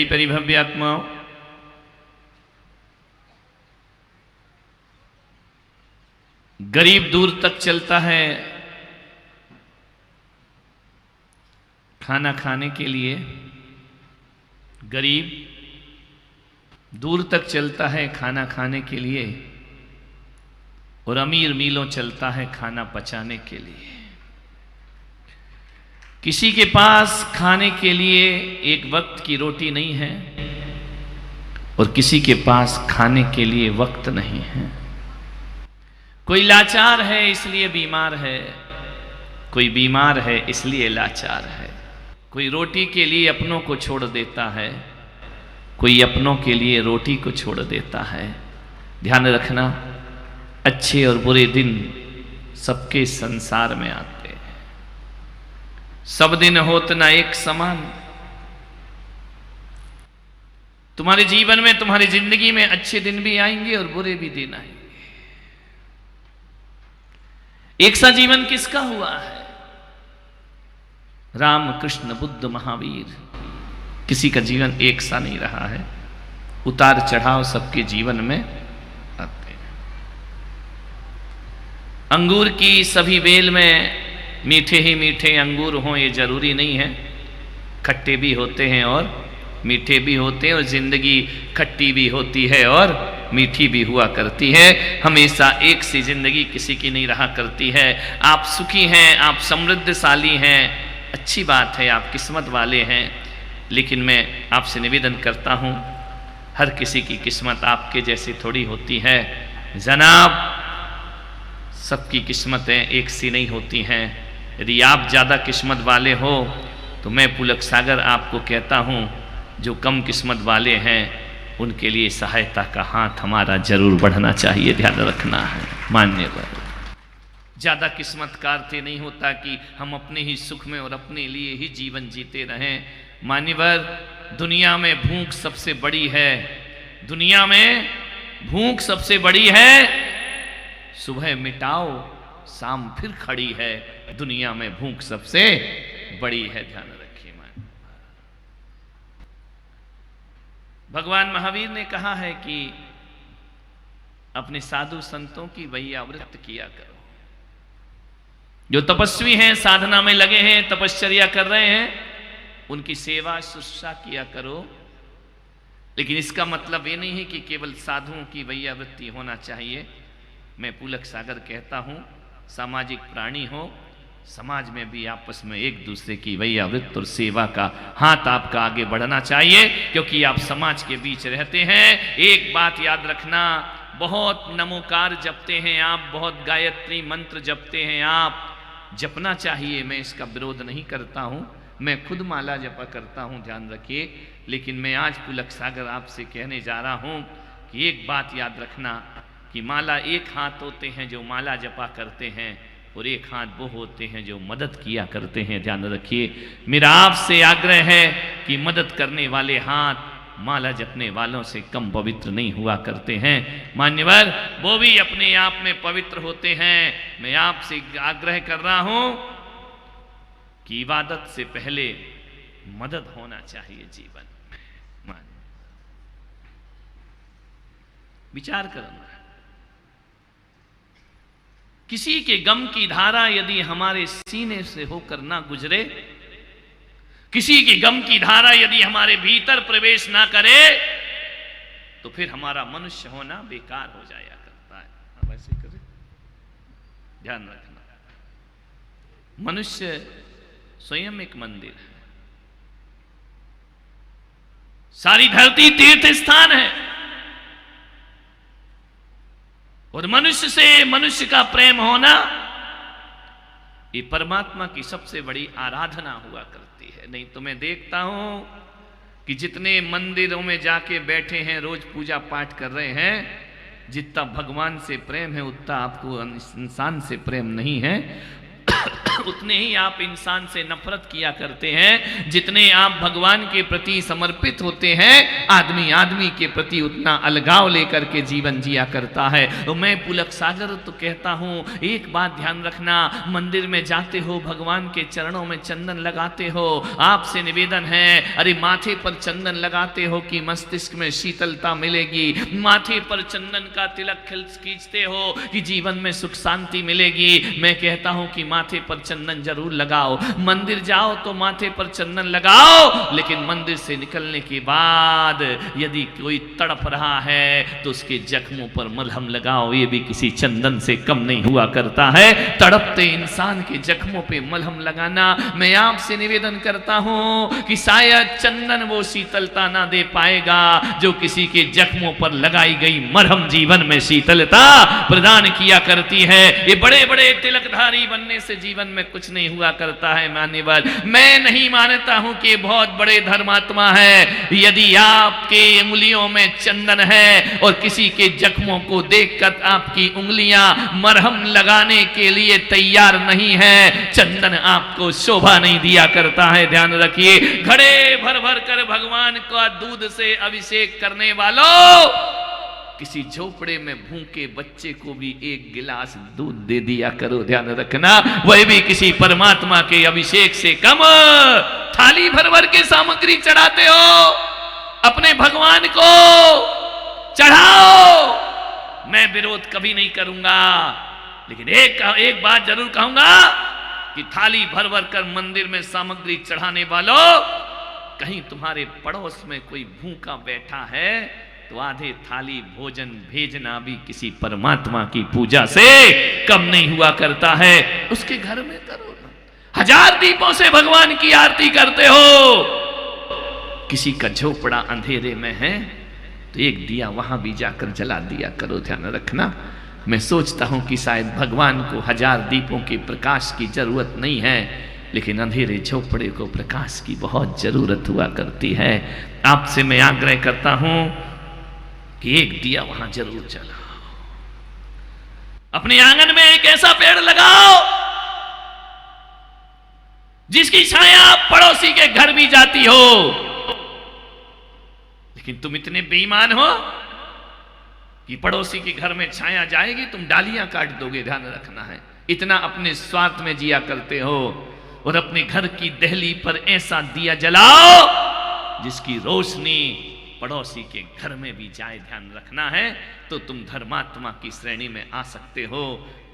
प्यारी भव्य आत्माओं, गरीब दूर तक चलता है खाना खाने के लिए, गरीब दूर तक चलता है खाना खाने के लिए, और अमीर मीलों चलता है खाना पचाने के लिए। किसी के पास खाने के लिए एक वक्त की रोटी नहीं है और किसी के पास खाने के लिए वक्त नहीं है। कोई लाचार है इसलिए बीमार है, कोई बीमार है इसलिए लाचार है। कोई रोटी के लिए अपनों को छोड़ देता है, कोई अपनों के लिए रोटी को छोड़ देता है। ध्यान रखना, अच्छे और बुरे दिन सबके संसार में आते हैं। सब दिन होत ना एक समान। तुम्हारे जीवन में, तुम्हारी जिंदगी में अच्छे दिन भी आएंगे और बुरे भी दिन आएंगे। एक सा जीवन किसका हुआ है? राम, कृष्ण, बुद्ध, महावीर, किसी का जीवन एक सा नहीं रहा है। उतार चढ़ाव सबके जीवन में आते हैं। अंगूर की सभी बेल में मीठे ही मीठे अंगूर हों ये जरूरी नहीं है। खट्टे भी होते हैं और मीठे भी होते हैं, और जिंदगी खट्टी भी होती है और मीठी भी हुआ करती है। हमेशा एक सी जिंदगी किसी की नहीं रहा करती है। आप सुखी हैं, आप समृद्धशाली हैं, अच्छी बात है, आप किस्मत वाले हैं। लेकिन मैं आपसे निवेदन करता हूं, हर किसी की किस्मत आपके जैसी थोड़ी होती है जनाब। सबकी किस्मतें एक सी नहीं होती हैं। यदि आप ज़्यादा किस्मत वाले हो तो मैं पुलक सागर आपको कहता हूं, जो कम किस्मत वाले हैं उनके लिए सहायता का हाथ हमारा जरूर बढ़ना चाहिए। ध्यान रखना है। मान्यवर, ज़्यादा किस्मत का अर्थ नहीं होता कि हम अपने ही सुख में और अपने लिए ही जीवन जीते रहें। मान्यवर, दुनिया में भूख सबसे बड़ी है, दुनिया में भूख सबसे बड़ी है। सुबह मिटाओ शाम फिर खड़ी है, दुनिया में भूख सबसे बड़ी है। ध्यान रखिए। भगवान महावीर ने कहा है कि अपने साधु संतों की वैयावृत्त किया करो। जो तपस्वी हैं, साधना में लगे हैं, तपश्चर्या कर रहे हैं, उनकी सेवा शुश्रूषा किया करो। लेकिन इसका मतलब ये नहीं है कि केवल साधुओं की वैयावृत्ति होना चाहिए। मैं पुलक सागर कहता हूं, सामाजिक प्राणी हो, समाज में भी आपस में एक दूसरे की वैयावृत्त और सेवा का हाथ आपका आगे बढ़ना चाहिए, क्योंकि आप समाज के बीच रहते हैं। एक बात याद रखना, बहुत नमोकार जपते हैं आप, बहुत गायत्री मंत्र जपते हैं आप, जपना चाहिए, मैं इसका विरोध नहीं करता हूं। मैं खुद माला जपा करता हूं, ध्यान रखिए। लेकिन मैं आज पुलक सागर आपसे कहने जा रहा हूं कि एक बात याद रखना कि माला एक हाथ होते हैं जो माला जपा करते हैं, और एक हाथ वो होते हैं जो मदद किया करते हैं। ध्यान रखिए। मेरा आपसे आग्रह है कि मदद करने वाले हाथ माला जपने वालों से कम पवित्र नहीं हुआ करते हैं। मान्यवर, वो भी अपने आप में पवित्र होते हैं। मैं आपसे आग्रह कर रहा हूं कि इबादत से पहले मदद होना चाहिए जीवन में। विचार करना, किसी के गम की धारा यदि हमारे सीने से होकर ना गुजरे, किसी के गम की धारा यदि हमारे भीतर प्रवेश ना करे, तो फिर हमारा मनुष्य होना बेकार हो जाया करता है। अब ऐसे करें, ध्यान रखना। मनुष्य स्वयं एक मंदिर है। सारी धरती तीर्थ स्थान है, और मनुष्य से मनुष्य का प्रेम होना ये परमात्मा की सबसे बड़ी आराधना हुआ करती है। नहीं तो मैं देखता हूं कि जितने मंदिरों में जाके बैठे हैं, रोज पूजा पाठ कर रहे हैं, जितना भगवान से प्रेम है उतना आपको इंसान से प्रेम नहीं है। उतने ही आप इंसान से नफरत किया करते हैं। जितने आप भगवान के प्रति समर्पित होते हैं, आदमी आदमी के प्रति उतना अलगाव लेकर के जीवन जिया करता है। तो मैं पुलक सागर तो कहता हूं, एक बात ध्यान रखना, मंदिर में जाते हो, भगवान के चरणों में चंदन लगाते हो, आपसे निवेदन है, अरे माथे पर चंदन लगाते हो कि मस्तिष्क में शीतलता मिलेगी, माथे पर चंदन का तिलक खींचते हो कि जीवन में सुख शांति मिलेगी। मैं कहता हूं कि माथे पर चंदन जरूर लगाओ, मंदिर जाओ तो माथे पर चंदन लगाओ, लेकिन मंदिर से निकलने के बाद यदि कोई तड़प रहा है तो उसके जख्मों पर मलहम लगाओ, ये भी किसी चंदन से कम नहीं हुआ करता है। तड़पते इंसान के जख्मों पे मलहम लगाना, मैं आपसे निवेदन करता हूं कि शायद चंदन वो शीतलता ना दे पाएगा जो किसी के जख्मों पर लगाई गई मरहम जीवन में शीतलता प्रदान किया करती है। ये बड़े बड़े तिलकधारी बनने से जीवन में कुछ नहीं हुआ करता है मान्यवर। मैं नहीं मानता हूं कि बहुत बड़े धर्मात्मा है। यदि आपके उंगलियों में चंदन है और किसी के जख्मों को देखकर आपकी उंगलियां मरहम लगाने के लिए तैयार नहीं है, चंदन आपको शोभा नहीं दिया करता है। ध्यान रखिए, घड़े भर भर कर भगवान का दूध से अभिषेक करने वालों, किसी झोपड़े में भूखे बच्चे को भी एक गिलास दूध दे दिया करो। ध्यान रखना, वह भी किसी परमात्मा के अभिषेक से कम। थाली भर भर के सामग्री चढ़ाते हो, अपने भगवान को चढ़ाओ, मैं विरोध कभी नहीं करूंगा, लेकिन एक बात जरूर कहूंगा कि थाली भर भर कर मंदिर में सामग्री चढ़ाने वालों, कहीं तुम्हारे पड़ोस में कोई भूखा बैठा है तो आधे थाली भोजन भेजना भी किसी परमात्मा की पूजा से कम नहीं हुआ करता है। उसके घर में करो ना, 1000 दीपों से भगवान की आरती करते हो, किसी का झोपड़ा अंधेरे में है तो एक दिया वहां भी जाकर जला दिया करो। ध्यान रखना, मैं सोचता हूं कि शायद भगवान को 1000 दीपों के प्रकाश की जरूरत नहीं है, लेकिन अंधेरे झोपड़े को प्रकाश की बहुत जरूरत हुआ करती है। आपसे मैं आग्रह करता हूं कि एक दिया वहां जरूर जलाओ, अपने आंगन में एक ऐसा पेड़ लगाओ जिसकी छाया पड़ोसी के घर भी जाती हो। लेकिन तुम इतने बेईमान हो कि पड़ोसी के घर में छाया जाएगी, तुम डालियां काट दोगे। ध्यान रखना है, इतना अपने स्वार्थ में जिया करते हो। और अपने घर की दहली पर ऐसा दिया जलाओ जिसकी रोशनी पड़ोसी के घर में भी जाए। ध्यान रखना है, तो तुम धर्मात्मा की श्रेणी में आ सकते हो।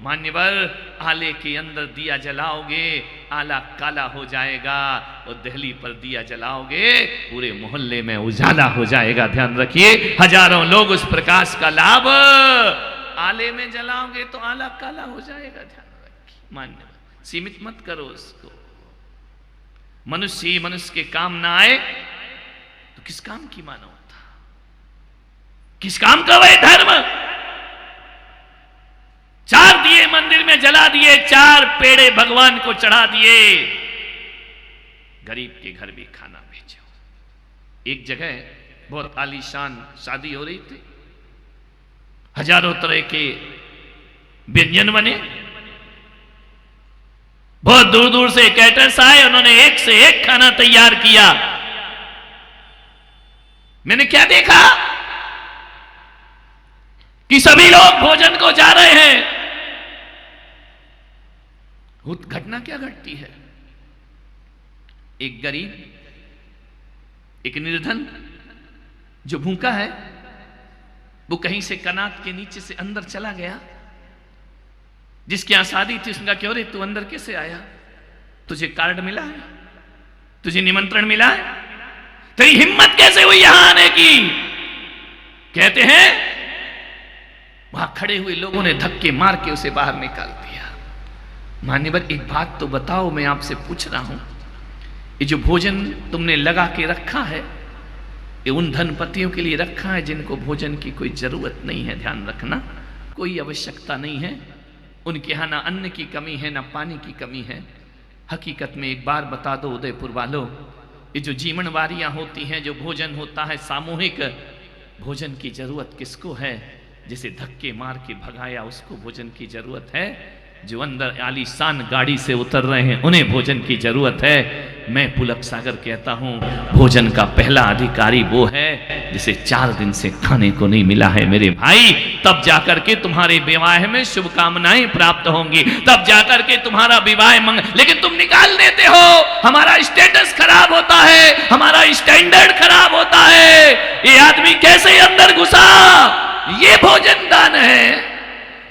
मान्यवर, आले के अंदर दिया जलाओगे, आला काला हो जाएगा, और दहली पर दिया जलाओगे, पूरे मोहल्ले में उजाला हो जाएगा। ध्यान रखिए, हजारों लोग उस प्रकाश का लाभ, आले में जलाओगे तो आला काला हो जाएगा। ध्यान रखिए, मान्यवर, सीमित मत करो उसको। मनुष्य मनुष्य के काम ना आए तो किस काम की मानवता, किस काम का वह धर्म। 4 दिए मंदिर में जला दिए, 4 पेड़े भगवान को चढ़ा दिए, गरीब के घर भी खाना भेजो। एक जगह बहुत आलीशान शादी हो रही थी, हजारों तरह के व्यंजन बने, बहुत दूर दूर से कैटर्स आए, उन्होंने एक से एक खाना तैयार किया। मैंने क्या देखा कि सभी लोग भोजन को जा रहे हैं। घटना क्या घटती है, एक गरीब, एक निर्धन जो भूखा है, वो कहीं से कनात के नीचे से अंदर चला गया। जिसके यहां शादी थी उसने कहा, क्यों रे तू अंदर कैसे आया, तुझे कार्ड मिला है, तुझे निमंत्रण मिला है, तेरी हिम्मत कैसे हुई यहां आने की। कहते हैं वहां खड़े हुए लोगों ने धक्के मार के उसे बाहर निकाल दिया। मान्यवर, एक बात तो बताओ, मैं आपसे पूछ रहा हूं, ये जो भोजन तुमने लगा के रखा है, ये उन धनपतियों के लिए रखा है जिनको भोजन की कोई जरूरत नहीं है। ध्यान रखना, कोई आवश्यकता नहीं है, उनके यहाँ ना अन्न की कमी है ना पानी की कमी है। हकीकत में एक बार बता दो उदयपुर वालों, ये जो जीवनवारियां होती हैं, जो भोजन होता है सामूहिक, भोजन की जरूरत किसको है? जिसे धक्के मार के भगाया उसको भोजन की जरूरत है। जो अंदर आलीशान गाड़ी से उतर रहे हैं उन्हें भोजन की जरूरत है। मैं पुलक सागर कहता हूं, भोजन का पहला अधिकारी वो है जिसे 4 दिन से खाने को नहीं मिला है मेरे भाई। तब जाकर के तुम्हारे विवाह में शुभकामनाएं प्राप्त होंगी, तब जाकर के तुम्हारा विवाह लेकिन तुम निकाल देते हो। हमारा स्टेटस खराब होता है, हमारा स्टैंडर्ड खराब होता है। ये आदमी कैसे अंदर घुसा? ये भोजन दान है,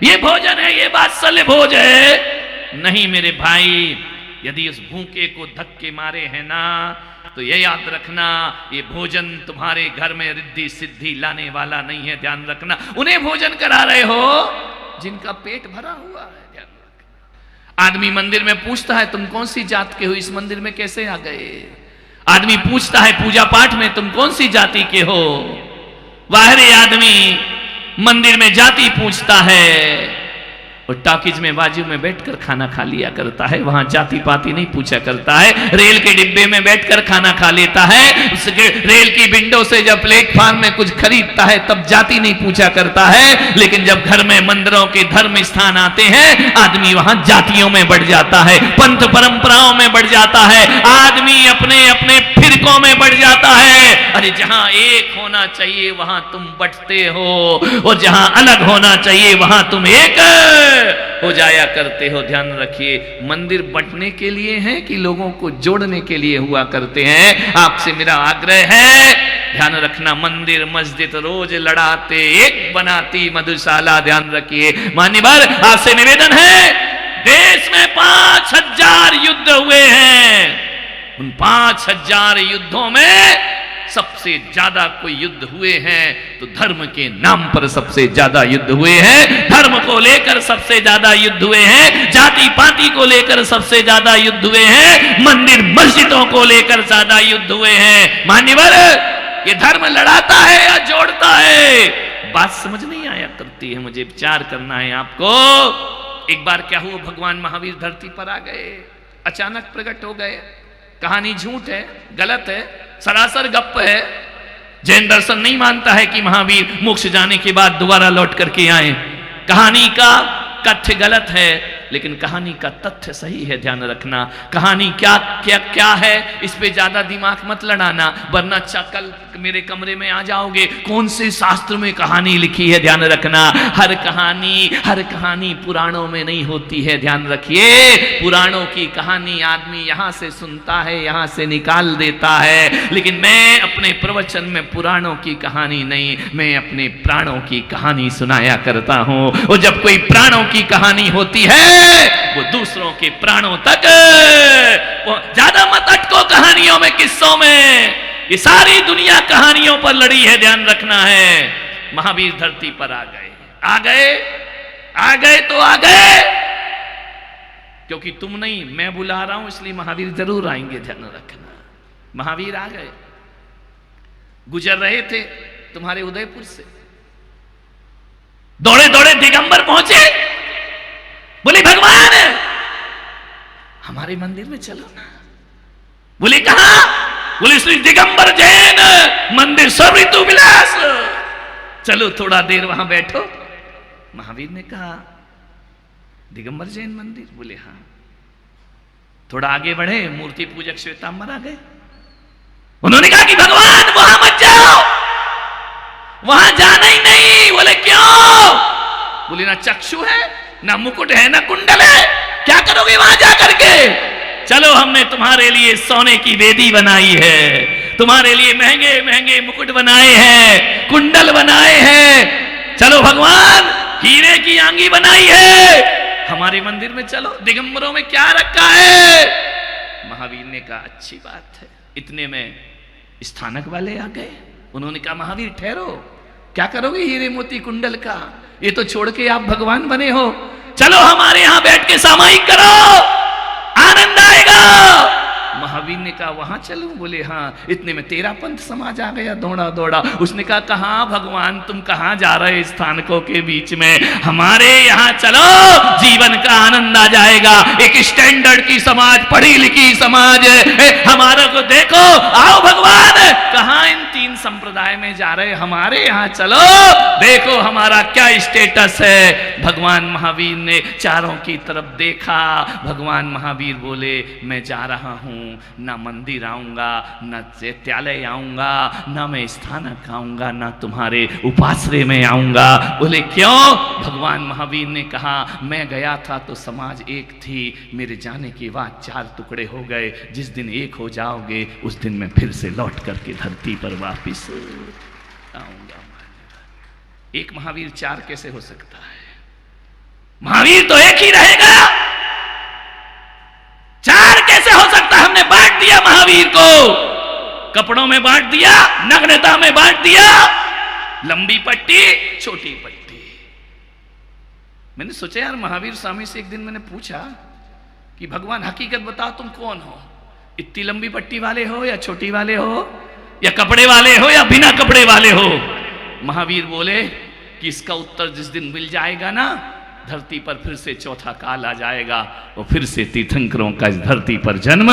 ये भोजन है, ये वात्सल्य भोज है। नहीं मेरे भाई, यदि उस भूखे को धक्के मारे हैं ना, तो ये याद रखना, ये भोजन तुम्हारे घर में रिद्धि सिद्धि लाने वाला नहीं है। ध्यान रखना, उन्हें भोजन करा रहे हो जिनका पेट भरा हुआ है। ध्यान रखना। आदमी मंदिर में पूछता है तुम कौन सी जात के हो, इस मंदिर में कैसे आ गए? आदमी पूछता है पूजा पाठ में तुम कौन सी जाति के हो। बाहरी आदमी मंदिर में जाति पूछता है और टॉकीज में बाजू में बैठकर खाना खा लिया करता है, वहां जाति पाति नहीं पूछा करता है। रेल के डिब्बे में बैठकर खाना खा लेता है, उसके रेल की विंडो से जब प्लेटफार्म में कुछ खरीदता है तब जाति नहीं पूछा करता है। लेकिन जब घर में मंदिरों के धर्म स्थान आते हैं, आदमी वहां जातियों में बढ़ जाता है, पंथ परंपराओं में बढ़ जाता है, आदमी अपने अपने फिरकों में बढ़ जाता है। अरे जहां एक होना चाहिए वहां तुम बंटते हो, और जहां अलग होना चाहिए वहां तुम एक हो जाया करते हो। ध्यान रखिए, मंदिर बंटने के लिए है कि लोगों को जोड़ने के लिए हुआ करते हैं? आपसे मेरा आग्रह है, ध्यान रखना, मंदिर मस्जिद रोज लड़ाते एक बनाती मधुशाला। ध्यान रखिए मान्यवर, आपसे निवेदन है, देश में 5000 युद्ध हुए हैं। उन 5000 युद्धों में सबसे ज्यादा कोई युद्ध हुए हैं तो धर्म के नाम पर सबसे ज्यादा युद्ध हुए हैं, धर्म को लेकर सबसे ज्यादा युद्ध हुए हैं, जाति पाति को लेकर सबसे ज्यादा युद्ध हुए हैं, मंदिर मस्जिदों को लेकर ज्यादा युद्ध हुए हैं। मान्यवर, ये धर्म लड़ाता है या जोड़ता है? बात समझ नहीं आया करती है, मुझे विचार करना है आपको। एक बार क्या हुआ, भगवान महावीर धरती पर आ गए, अचानक प्रकट हो गए। कहानी झूठ है, गलत है, सरासर गप्प है। जैन दर्शन नहीं मानता है कि महावीर मोक्ष जाने के बाद दोबारा लौट करके आए। कहानी का कथ्य गलत है, लेकिन कहानी का तथ्य सही है। ध्यान रखना, कहानी क्या क्या क्या है इस पे ज्यादा दिमाग मत लड़ाना, वरना कल मेरे कमरे में आ जाओगे कौन से शास्त्र में कहानी लिखी है। ध्यान रखना, हर कहानी पुराणों में नहीं होती है। ध्यान रखिए, पुराणों की कहानी आदमी यहां से सुनता है, यहां से निकाल देता है, लेकिन मैं अपने प्रवचन में पुराणों की कहानी नहीं, मैं अपने प्राणों की कहानी सुनाया करता हूं। और जब कोई प्राणों की कहानी होती है वो दूसरों के प्राणों तक, वो ज्यादा मत अटको कहानियों में, किस्सों में। ये सारी दुनिया कहानियों पर लड़ी है, ध्यान रखना है। महावीर धरती पर आ गए तो आ गए, क्योंकि तुम नहीं, मैं बुला रहा हूं इसलिए महावीर जरूर आएंगे। ध्यान रखना, महावीर आ गए, गुजर रहे थे तुम्हारे उदयपुर से, दौड़े दौड़े दिगंबर पहुंचे, बोले भगवान हमारे मंदिर में चलो ना। बोले कहां? बोले श्री दिगंबर जैन मंदिर ऋतु विलास, चलो थोड़ा देर वहां बैठो। महावीर ने कहा दिगंबर जैन मंदिर? बोले हाँ। थोड़ा आगे बढ़े, मूर्ति पूजक श्वेतांबर आ गए। उन्होंने कहा कि भगवान वहां मत जाओ, वहां जाना ही नहीं। बोले क्यों? बोले ना चक्षु है, ना मुकुट है, ना कुंडल है, क्या करोगे वहां जाकर के? चलो हमने तुम्हारे लिए सोने की वेदी बनाई है, तुम्हारे लिए महंगे महंगे मुकुट बनाए हैं, कुंडल बनाए हैं, चलो भगवान हीरे की आंगी बनाई है, हमारे मंदिर में चलो। दिगंबरों में क्या रखा है? महावीर ने कहा अच्छी बात है। इतने में स्थानक वाले आ गए। उन्होंने कहा महावीर ठहरो, क्या करोगे हीरे मोती कुंडल का? ये तो छोड़ के आप भगवान बने हो, चलो हमारे यहां बैठ के सामायिक करो, आनंद आएगा। महावीर ने कहा वहां चलूं? बोले हाँ। इतने में तेरा पंथ समाज आ गया, दौड़ा दौड़ा। उसने कहा कहां भगवान, तुम कहां जा रहे स्थानकों के बीच में, हमारे यहां चलो, जीवन का आनंद आ जाएगा। एक स्टैंडर्ड की समाज, पढ़ी लिखी समाज, हमारा को देखो, आओ भगवान। कहां इन 3 संप्रदाय में जा रहे, हमारे यहाँ चलो, देखो हमारा क्या स्टेटस है। भगवान महावीर ने चारों की तरफ देखा। भगवान महावीर बोले, मैं जा रहा हूँ, ना मंदिर आऊंगा, ना चैत्यालय आऊंगा, ना मैं स्थानक आऊंगा, ना तुम्हारे उपाश्रय में आऊंगा। बोले क्यों? भगवान महावीर ने कहा, मैं गया था तो समाज एक थी, मेरे जाने के बाद 4 टुकड़े हो गए। जिस दिन एक हो जाओगे उस दिन मैं फिर से लौट करके धरती पर वापिस आऊंगा। एक महावीर 4 कैसे हो सकता है? महावीर तो एक ही रहेगा। 4 कैसे हो सकता है? हमने बांट दिया महावीर को, कपड़ों में बांट दिया, नग्नता में बांट दिया, लंबी पट्टी, छोटी पट्टी। मैंने सोचा यार, महावीर स्वामी से एक दिन मैंने पूछा कि भगवान हकीकत बताओ, तुम कौन हो? इतनी लंबी पट्टी वाले हो या छोटी वाले हो, या कपड़े वाले हो या बिना कपड़े वाले हो? महावीर बोले कि इसका उत्तर जिस दिन मिल जाएगा ना, धरती पर फिर से चौथा काल आ जाएगा और फिर से तीर्थंकरों का इस धरती पर जन्म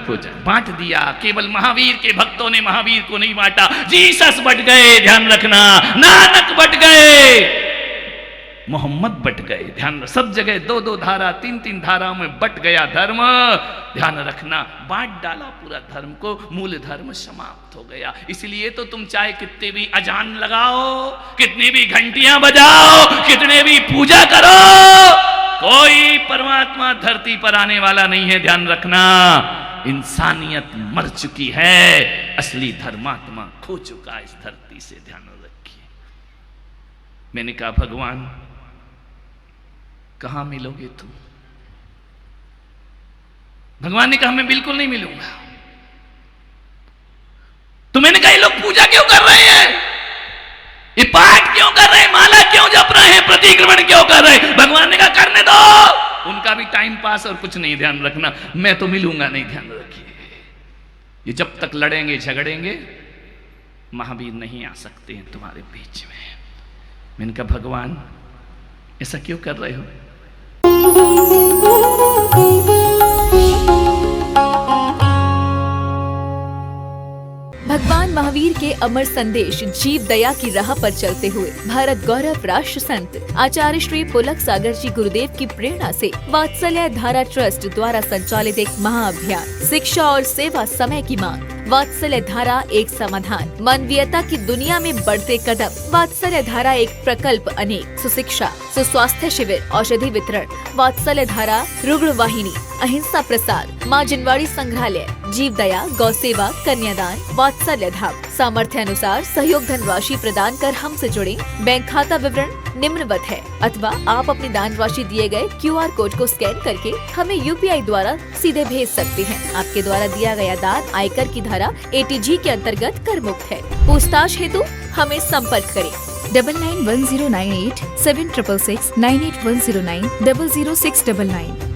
हो जाए। बांट दिया। केवल महावीर के भक्तों ने महावीर को नहीं बांटा, जीसस बट गए, ध्यान रखना, नानक बट गए, मोहम्मद बट गए। ध्यान, सब जगह 2-2 धारा, 3-3 धाराओं में बट गया धर्म। ध्यान रखना, बांट डाला पूरा धर्म को, मूल धर्म समाप्त हो गया। इसलिए तो तुम चाहे कितने भी अजान लगाओ, कितनी भी घंटियां बजाओ, कितने भी पूजा करो, कोई परमात्मा धरती पर आने वाला नहीं है। ध्यान रखना, इंसानियत मर चुकी है, असली धर्मात्मा खो चुका इस धरती से। ध्यान रखिए। मैंने कहा, भगवान कहां मिलोगे तुम? भगवान ने कहा, मैं बिल्कुल नहीं मिलूंगा। तो मैंने कहा, ये लोग पूजा क्यों कर रहे हैं, ये पाठ क्यों कर रहे हैं, माला क्यों जप रहे हैं, प्रतिक्रमण क्यों कर रहे हैं? भगवान ने कहा, करने दो, उनका भी टाइम पास और कुछ नहीं। ध्यान रखना, मैं तो मिलूंगा नहीं। ध्यान रखिए, ये जब तक लड़ेंगे झगड़ेंगे, महावीर नहीं आ सकते हैं तुम्हारे बीच में। मैंने कहा, भगवान ऐसा क्यों कर रहे हो? भगवान महावीर के अमर संदेश जीव दया की राह पर चलते हुए भारत गौरव राष्ट्र संत आचार्य श्री पुलक सागर जी गुरुदेव की प्रेरणा से वात्सल्य धारा ट्रस्ट द्वारा संचालित एक महाअभियान, शिक्षा और सेवा समय की मांग। वात्सल्य धारा एक समाधान, मानवीयता की दुनिया में बढ़ते कदम। वात्सल्य धारा एक प्रकल्प अनेक, सुशिक्षा, सुस्वास्थ्य शिविर, औषधि वितरण। वात्सल्य धारा रुग्ण वाहिनी, अहिंसा प्रसार, माँ जिनवाड़ी संग्रहालय, जीव दया, गौ सेवा, कन्यादान, वात्सल्य धाम। सामर्थ्य अनुसार सहयोग धनराशि प्रदान कर हमसे जुड़े। बैंक खाता विवरण निम्नवत है, अथवा आप अपनी दान राशि दिए गए QR कोड को स्कैन करके हमें UPI द्वारा सीधे भेज सकते हैं। आपके द्वारा दिया गया दान आयकर की धारा ATG के अंतर्गत कर मुक्त है। पूछताछ हेतु हमें संपर्क करें 991098 7666 98109 00699।